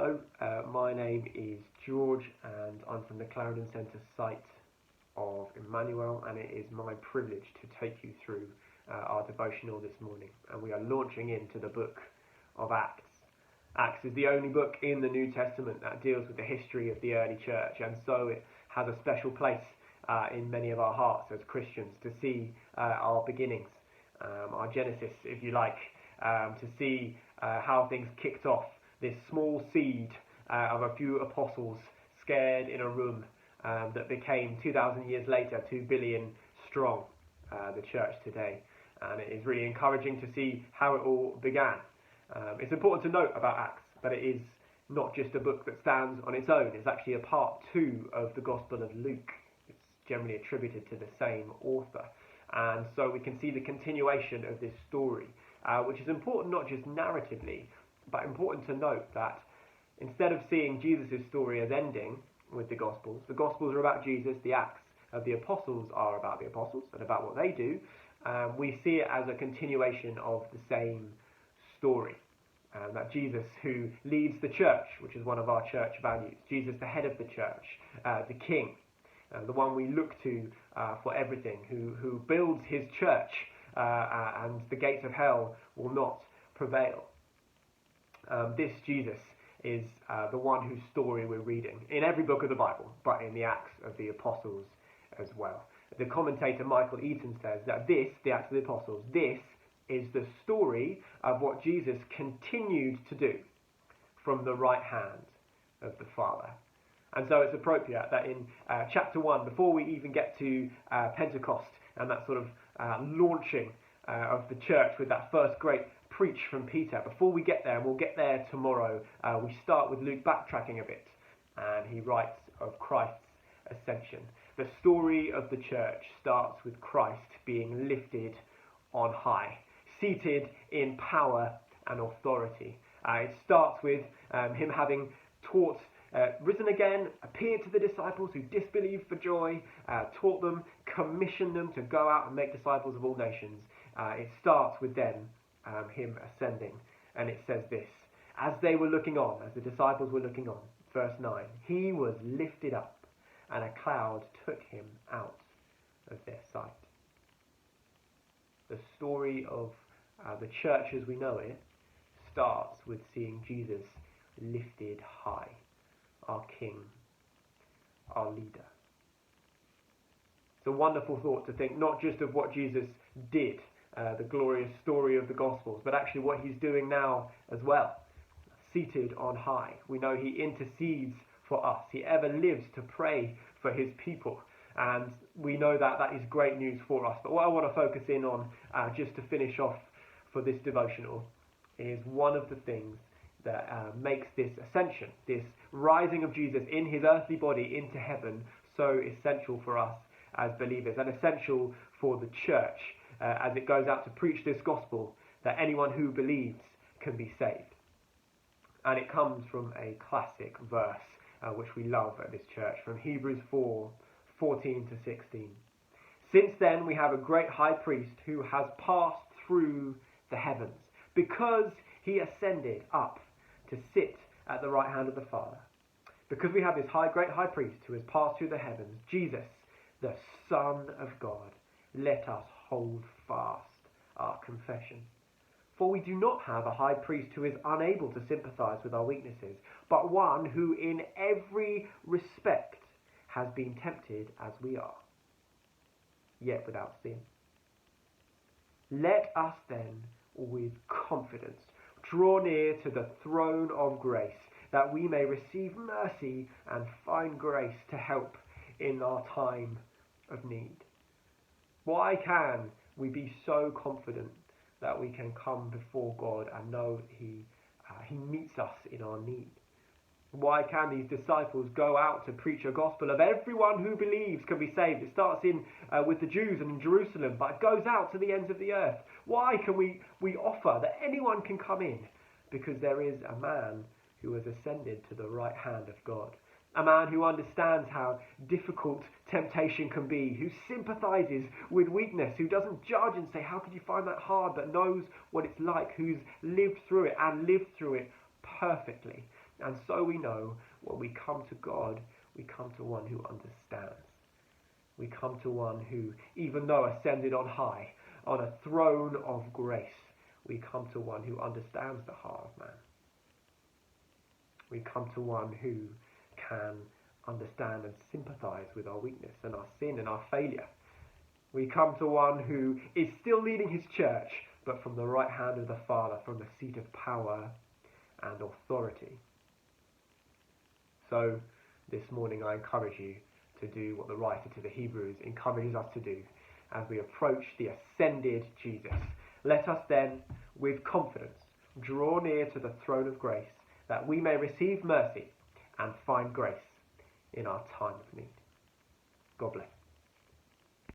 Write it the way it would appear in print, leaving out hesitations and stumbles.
Hello, my name is George and I'm from the Clarendon Centre site of Emmanuel, and it is my privilege to take you through our devotional this morning. And we are launching into the book of Acts. Acts is the only book in the New Testament that deals with the history of the early church, and so it has a special place in many of our hearts as Christians to see our beginnings, our genesis, if you like, to see how things kicked off. This small seed of a few apostles scared in a room that became 2,000 years later 2 billion strong, the church today. And it is really encouraging to see how it all began. It's important to note about Acts that it is not just a book that stands on its own. It's actually a part 2 of the Gospel of Luke. It's generally attributed to the same author. And so we can see the continuation of this story, which is important not just narratively, but important to note that instead of seeing Jesus' story as ending with the Gospels are about Jesus, the Acts of the Apostles are about the Apostles and about what they do. We see it as a continuation of the same story. That Jesus, who leads the church, which is one of our church values, Jesus, the head of the church, the King, the one we look to for everything, who builds his church, and the gates of hell will not prevail. This Jesus is the one whose story we're reading in every book of the Bible, but in the Acts of the Apostles as well. The commentator Michael Eaton says that this, the Acts of the Apostles, this is the story of what Jesus continued to do from the right hand of the Father. And so it's appropriate that in chapter 1, before we even get to Pentecost and that sort of launching of the church with that first great preach from Peter, before we get there, and we'll get there tomorrow, we start with Luke backtracking a bit, and he writes of Christ's ascension. The story of the church starts with Christ being lifted on high, seated in power and authority. It starts with him having taught, risen again, appeared to the disciples who disbelieved for joy, taught them, commissioned them to go out and make disciples of all nations. It starts with then him ascending, and it says this: as they were looking on, as the disciples were looking on, verse 9, he was lifted up, and a cloud took him out of their sight. The story of the church as we know it starts with seeing Jesus lifted high, our King, our leader. It's a wonderful thought to think not just of what Jesus did, the glorious story of the Gospels, but actually what he's doing now as well, seated on high. We know he intercedes for us. He ever lives to pray for his people, and we know that that is great news for us. But what I want to focus in on, just to finish off for this devotional, is one of the things that makes this ascension, this rising of Jesus in his earthly body into heaven, so essential for us as believers, and essential for the church as it goes out to preach this gospel, that anyone who believes can be saved. And it comes from a classic verse which we love at this church, from Hebrews 4:14 to 16. Since then we have a great high priest who has passed through the heavens, because he ascended up to sit at the right hand of the Father. Because we have this great high priest who has passed through the heavens, Jesus, the Son of God, let us hold fast our confession. For we do not have a high priest who is unable to sympathize with our weaknesses, but one who in every respect has been tempted as we are, yet without sin. Let us then with confidence draw near to the throne of grace, that we may receive mercy and find grace to help in our time of need. Why can we be so confident that we can come before God and know He meets us in our need? Why can these disciples go out to preach a gospel of everyone who believes can be saved? It starts with the Jews and in Jerusalem, but it goes out to the ends of the earth. Why can we offer that anyone can come in? Because there is a man who has ascended to the right hand of God. A man who understands how difficult temptation can be, who sympathizes with weakness, who doesn't judge and say, how could you find that hard, but knows what it's like, who's lived through it and lived through it perfectly. And so we know when we come to God, we come to one who understands. We come to one who, even though ascended on high, on a throne of grace, we come to one who understands the heart of man. We come to one who can understand and sympathize with our weakness and our sin and our failure. We come to one who is still leading his church, but from the right hand of the Father, from the seat of power and authority. So, this morning I encourage you to do what the writer to the Hebrews encourages us to do as we approach the ascended Jesus. Let us then, with confidence, draw near to the throne of grace, that we may receive mercy and find grace in our time of need. God bless.